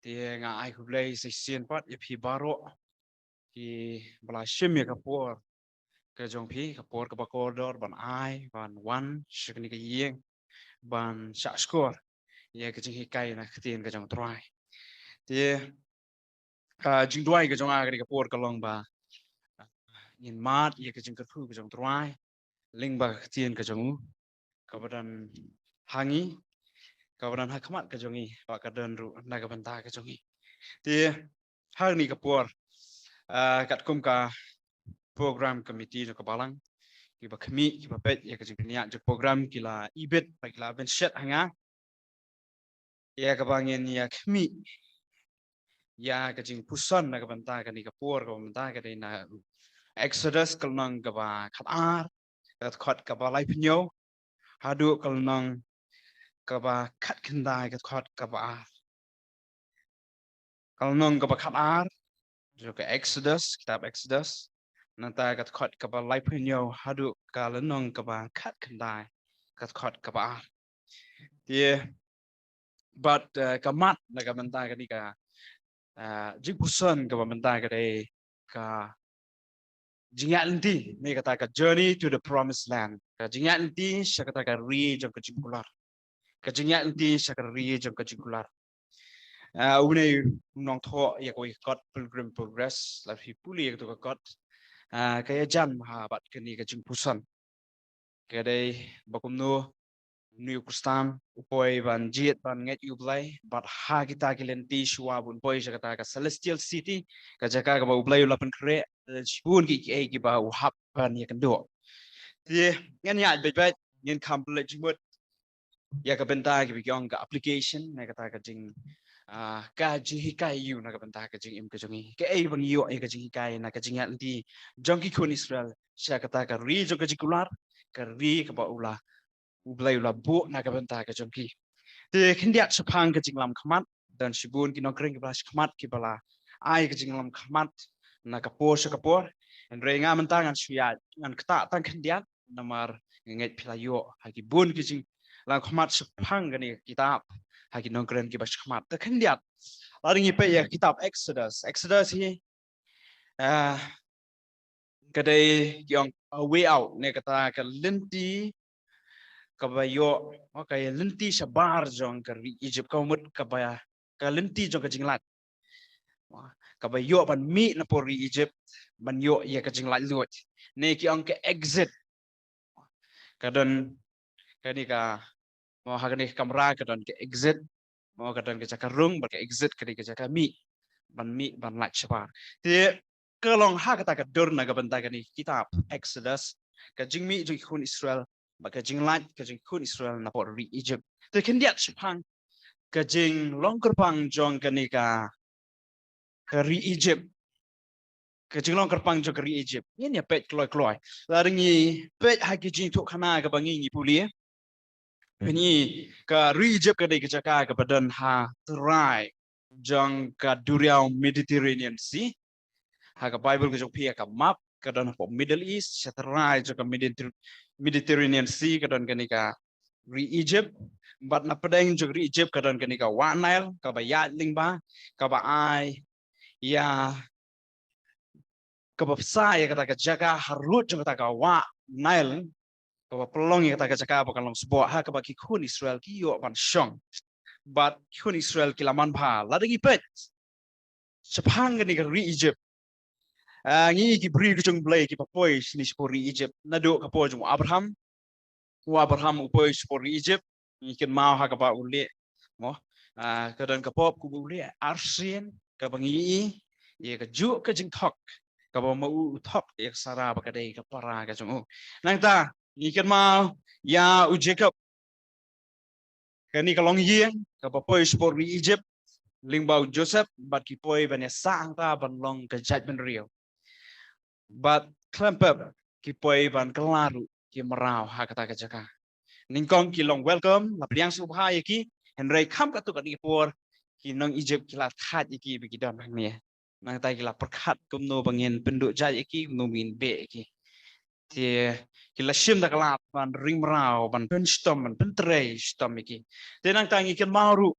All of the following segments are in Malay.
thì ngài cũng lấy xây xiên phát y phi baro thì bala shim ya kapor ke jong phi kapor ka bakor ban ai ban wan shikni ka yeng ban sha skor ya ke jing hikai na khtien ka jong trai thì jing duai ka jong a ka kapor ka long ba in mat ya ke jing ka thu ka jong trai ling ba khtien ka jong kabadan hangi kabadan hakmat ka jongi pa ka dan ru na ka banta ka jongi thì hang ni kapor kat kum ka program committee no kabalang kiba kami kiba pet ya kajing niya je program kila ibet pa kila ben shet hanga ya kabangin ya kami ya kajing pusan na kabanta ka ni kapor ka banta ka na exodus kalnang kaba khatar kat khat kaba lai pinyo hadu kalnang kaba khat kendai kat khat kaba kalnang kaba khatar jo ka exodus kitab exodus nanta kat khat kaba lai pinyo hadu kalnang kaba khat kendai kat khat kaba thì but kamat na kabanta ka ni ka jigusan ka banta ka dai ka jingalti me kata ka journey to the promised land ka jingalti siya kata ka ri jong ka jingular ka jingalti siya ka ri jong ka jingular une nong tho ya ko got pilgrim progress la fi puli ya to ka got ka ya jan ha bat ka ni ka jingpusan ka dai bakum no New Kustam upoi ban jet ban nget ublai bat ha kita kilenti shua bun poi jakata ka celestial city ka jaka ka ublai ulapan kre shun ki ba uhap ban ya kendo ti ngan ya bet bet ngin complete jimut ya ka benta ki bikyong ka application na kata ka jing ka jing hikai yu na ka benta ka jing im ka jongi ka ei bang yo ka jing hikai na ka jing ya ti jongki kun Israel sya kata ka ri jo ka jikular ka ri ka ba ula ublay ula bu na ka benta ka jongki te khindiat sapang ka jinglam khamat dan sibun ki nokring ka khamat ki bala ai ka jinglam khamat na ka por sa ka por en re nga mentang an suya ngan kta tang khindiat namar nget philayo ha ki bun ki jing la khamat sapang ka ni kitab ha ki nokring ki bas khamat te khindiat aring ipe ya kitab exodus hi kadai yang way out ne kata ka lenti kabayo okay lenti sabar jong ka Egypt ka mut kabaya ka lenti jong ka jinglat kabayo ban mi na por Egypt ban yo ya ka jinglat luot ne ki ang ka exit kadon kani ka mo ha kani kamera kadon ka exit mo kadon ka jakarung ba ka exit kani ka jakami ban lat sabar te kalong ha kata ka dur na ka banta kani kitab Exodus ka jingmi jong kun Israel baka jinglat ka jing kun Israel na por Egypt te kendiat sepang ka jing longker pang jong kanika ka Egypt ka jing longker pang jong ka Egypt ini ya pet kloy laringi pet ha ki jing tok khana ka bangi ni puli ini ka Egypt ka dei ka jaka ka badan ha trai jong ka duriau Mediterranean Sea ha ka Bible ka jong pia ka map ka dan po Middle East shatrai jong ka Mediterranean Sea ka dan kanika Egypt but na pedeng jog Egypt kadon kanika wa Nile ka ba ya lingba ka ba ai ya ka ba sa ya kata ka jaga harut jog kata ka wa Nile ka ba pelong ya kata ka jaga ba kalong sebuah ha ka ba ki kun Israel ki yo ban shong but kun Israel ki laman pha la dagi pet sepang ni ka Egypt ngi ki bri ki jong blai ki pa poi ni spori Egypt na do ka po jong Abraham upoi spori Egypt ikan mau ha ka ba ule mo kadang kapop ku ule arsian ka bangi ye ka ju ka jing thok ka ba mau thok ek sara ba ka dei ka para ka jong nang ta ikan mau ya u Jacob ka ni ka long yeng ka ba poi sport ri Egypt lingbau Joseph bat ki poi ban ya sang ta ban long ka jat ban rio bat klempep ki poi ban kelaru ki merau ha kata ka jaka ningkong ki long welcome la priang subha yaki henry kham ka tu ka ni por ki nong Egypt ki la khat yaki bi ki dan bang ne nang tai ki la perkhat kum no bangin penduk ja yaki no min be yaki ti ki la shim da kala ban ring rao ban pen stom ban pen tre stom yaki te nang tang ki mauru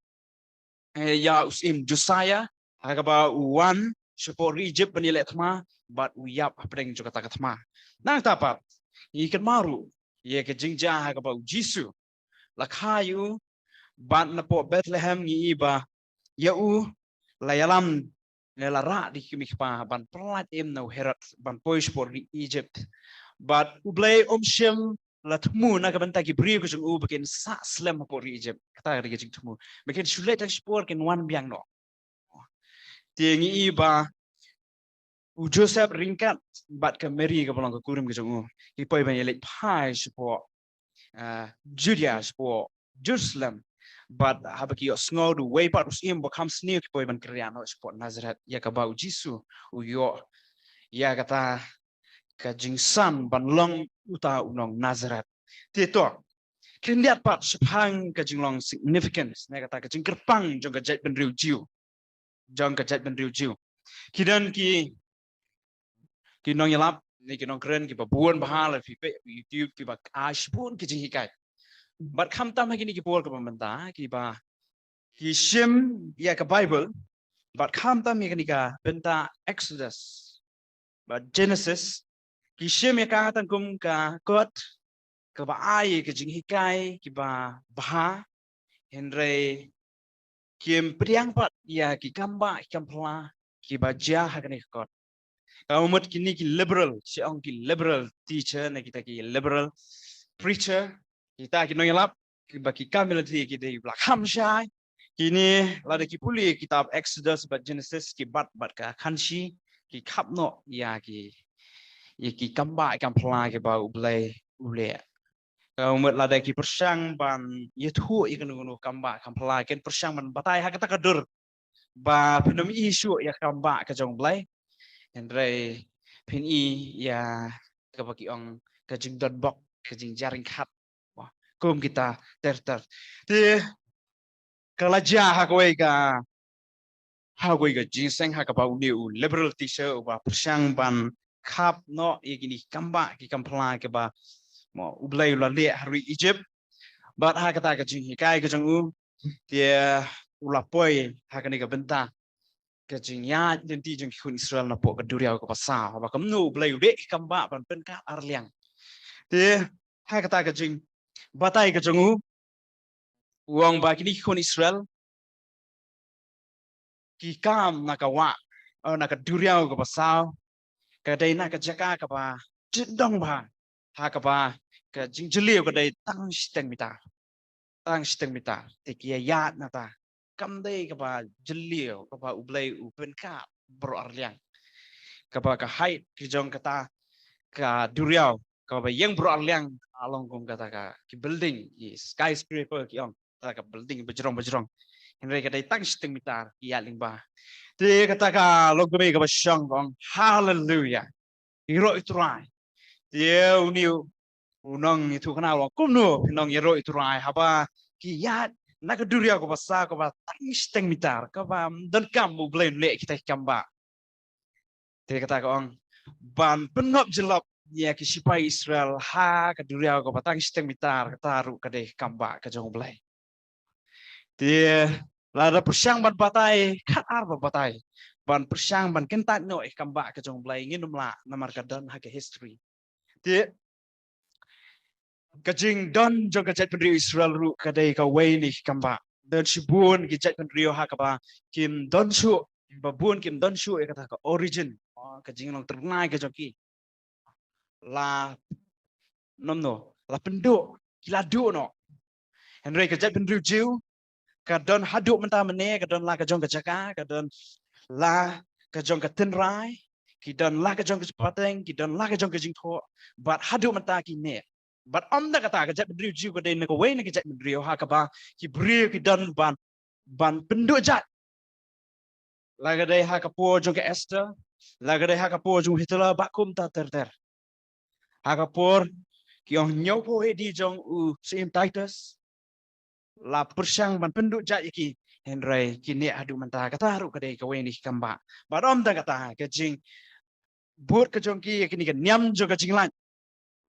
ya usim Josiah hakaba uwan support Egypt penilai thma but uyap apreng juga tak thma nang tapat ikan maru ye ke jingja hakaba jisu lakhayu ban napo Bethlehem ngi iba yau layalam lara di kimikpa ban pelat no herat ban pois por Egypt but ublay shem la tmu na ka banta ki brio ko u bekin sa slam por Egypt kata ri jing tmu bekin sulet export kin wan biang no tingi iba u Joseph ringkat bat ka Mary ka bolong ka kurim ke jong ki poi ban yelik pai support Judea support Jerusalem but habaki sngo du way part us im become sneak boy ban kriano support Nazareth ya ka bau Jisu u yo ya kata ka jingsan ban long uta unong Nazareth tito kin liat pat sepang ka jinglong significance na kata ka jingkerpang jong ka jait ban riu jiu jong ka jait ban riu jiu kidan ki nong yalap ni ki nong kren ki babuan bahal fi pe YouTube ki ba ashbun ki jinghikai but kham tam ha ki ni ki por ka bamanta ki ba ki shim ya ka Bible but kham tam ya ka benta Exodus but Genesis ki shim ya ka tan kum ka kot ka ba ai ka jinghikai ki ba baha henry kim priang pat ya ki kamba kampla ki ba ja ha ka ni kot umat kini ki liberal si ong ki liberal teacher na kita ki liberal preacher kita ki nong yalap ki baki kamil ti ki dei black hamshai kini lada ki puli kitab Exodus bat Genesis ki bat ka khanshi ki khapno ya ki kamba kampla ki ba ublai ule umat lada ki persang ban yethu ikan ngono kamba kampla ken persang ban batai ha kata kadur ba penom isu ya kamba ka jong blai Henry pin ya kabaki ong kajing dot bok kajing jaring khat wah kum kita ter ti kalaja ha koi ka jingseng ha ka bau new liberal teacher ba persang ban kap no igini kamba ki kampla ke ba mo ublai la le hari Egypt but ha kata ka jing kai ka jong dia ulapoi ha ka ni ka benta cái chuyện ya dân ti dân khun Israel nó bộ cái duriau cái pasal và cấm nụ play để cầm bạ bằng bên các Arliang thì hai cái chuyện batai cái chuyện uang bagi ni khun Israel ki kam nakawa nak duriau cái pasal cái đây nak jaga cái ba jendong ba ha cái ba cái jing jeliu cái đây tăng steng mita thì kia ya nata kam đây cái ba jeliu cái ba ublay upen ka bro Arliang kaba ka height ki jong kata ka duriau kaba yang bro Arliang along kum kata ka ki building ki skyscraper ki ong kata ka building bejrong henry kata tang sting mitar ki yaling ba te kata ka log be ka shang gong hallelujah hero itrai te uniu unong itu kana lo kum no pinong hero itrai haba ki ya nak duriau ko basa ko ba tang sting mitar ka ba dan kam bu blame le kita kamba te kata ka ong ban penop jelop ya ki sipai Israel ha ka duriau ko batang steng mitar taru ka deh kamba ka jong blai dia lada persyang ban batai kat ar ban batai ban persyang ban kentat no kamba ka jong blai nginum la namar ka dan ha ka history dia ka jing don jong ka jat pendri Israel ru ka deh ka wei ni kamba dan sibun ki jat pendri ha ka ba kim don su babun kim don su e kata ka origin ka jing long ternai ka joki la nomno la penduk kila du no henry ka jat pendru jiu ka don haduk menta mene ka don la ka jong ka jaka ka don la ka jong ka tenrai ki don la ka jong ka pateng ki don la ka jong ka jing tho but haduk menta ki ne but om da kata ka jat pendru jiu ka dei ne ka wei ne ka jat pendru ha ka ba ki brio ki don ban penduk jat la ka dei ha ka po jong ka Esther la ka dei ha ka po jong Hitler bakum ta ter ha ka por ki ong nyau po he di jong u sim Titus la persang ban penduk jat iki henry kini adu menta kata haru ka dei ka weni kamba badom da kata ka jing but ka jong ki kini ka nyam jo ka jing lan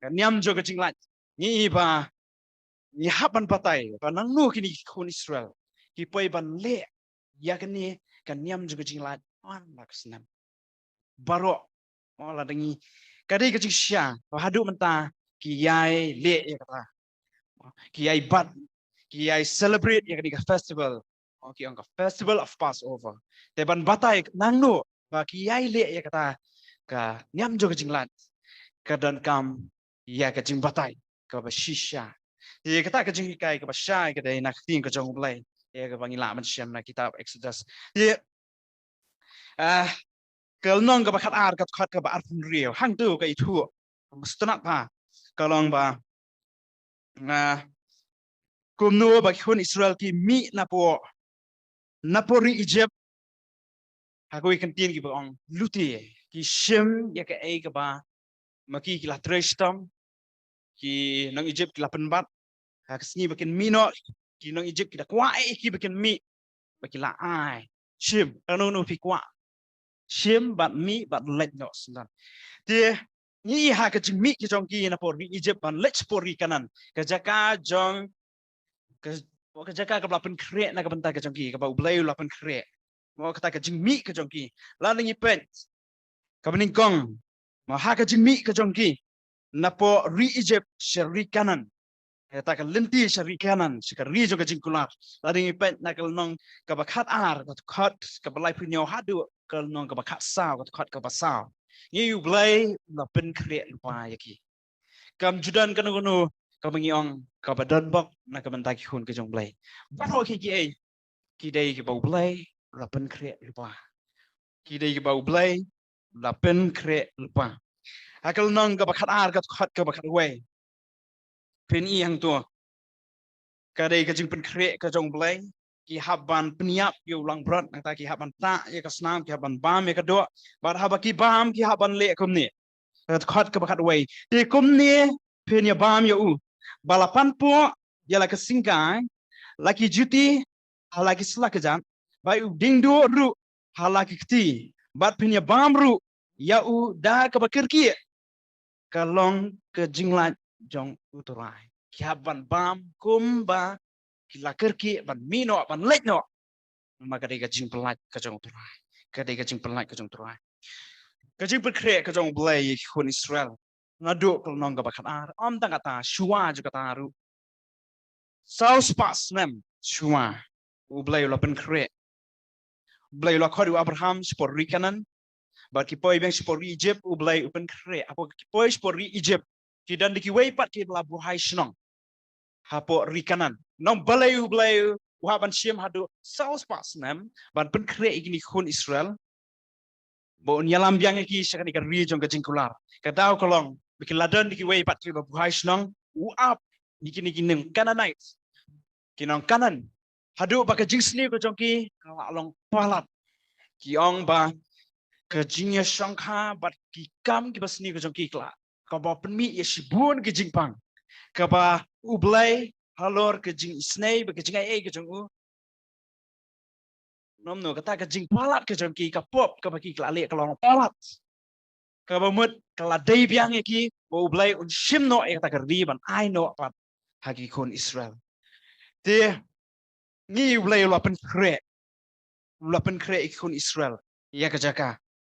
ka nyam jo ka jing lan ni ba ni hapan patai pa nang nu kini khun Israel ki poi ban le ya kan ni kan niam juga jinglat on laksnam baro la dengi kadi ke jingsia hadu menta kiai le ya kata kiai bat kiai celebrate ya kadi festival okay ang festival of Passover te ban batai nangno ba kiai le ya kata ka niam juga jinglat kadan kam ya ke jing batai ka ba shisha ye kata ke jing kai ka ba shy ka dai nak tin ka jong blai ye ka bangi la man siam na kitab Exodus ye ah kel nong ka ba khat ar ka khat ka ba ar pun riau hang tu ka itu mustana pa kalong ba na kumno ba khun Israel ki mi na po ri Egypt ha ko ikan tin ki ba ong luti ki shim ya ka ai ka ba maki ki la trestam ki nang Egypt ki la penbat ha kesni bakin mino ki nang Egypt ki da kwai ki bakin mi baki la ai shim anu nu pi kwa shim bat mi bat let no sandan dia ni ha ka jing mi ki jong ki na por Egypt ban let por kanan ka jaka jong ka jaka ka lapen kre na ka bentar ka jong ki ka ba ublay lapen kre mo ka ta ka jing mi ka jong ki la ni pen ka bening kong ma ha ka jing mi ka jong ki na po Egypt shari kanan ta ka lenti shari kanan ka ri jong ka jing kular la ni pen na ka nong ka ba khat ar ka khat ka ba lai punyo hadu ka nong ka ba khat sao ka khat ka ba sao ni ublay lapen kre pa yaki kam judan kan kono ka mengiong ka badan bok na ka bentak hun ke jong blai baro ki ai ki dai ki bau blai la pen kre lupa ki dai ki bau blai la pen kre lupa akal nong ka bakhat ar ka khat ka bakhat we pen i hang to ka dai ka jing pen kre ka jong blai ki haban peniap yo lang brat na ta ki haban ta ya ka snam ki haban bam ya ka do bar habaki bam ki haban le kum ni ka khat ka bakhat we ti kum ni pen ya bam ya u balapan po ya la ka singkai laki juti halaki selak jam bai u dingdo ru halaki kti bat pinya bamru ya u da ka bakirki kalong ke jingla jong uturai kiaban bam kumba kilakirki ban mino ban letno maka de ka jing pelat ka jong uturai ka de ka jing pelat ka jong uturai ka jing berkre ka jong blai hun Israel ngadu kalong ka bakat ar om tang kata shua juga taru saus pas mem shua ublay la pen kre blay la khodu Abraham spor rikanan ba ki poi beng spor Egypt ublay pen kre apo ki poi spor Egypt ki dan ki wei pat ki labu hai snong hapo rikanan nong balay ublay uhaban shim hadu saus pas mem ban pen kre igni khun Israel bo nyalam biang ki sakani ka ri jong ka jingkular ka daw kolong bikin ladan ki wei pat ki labu hai snong uap nikini kineng Canaanites kinong kanan hadu ba ka jingsni ko jongki kala along palat kiong ba ka jingya shangkha bat ki kam ki basni ko jongki kla ka ba penmi ye shibun ki jingpang ka ba ublay halor ka jing snei ba ka jingai e ka jongu nom no kata ka jing palat ka jongki ka pop ka ba ki kla le kalong palat ka ba mut kala dei biang ki bo ublay un shimno e kata ka riban ai no pat hagi kon Israel te ni ublay la pen kre ikun Israel ya ka jaka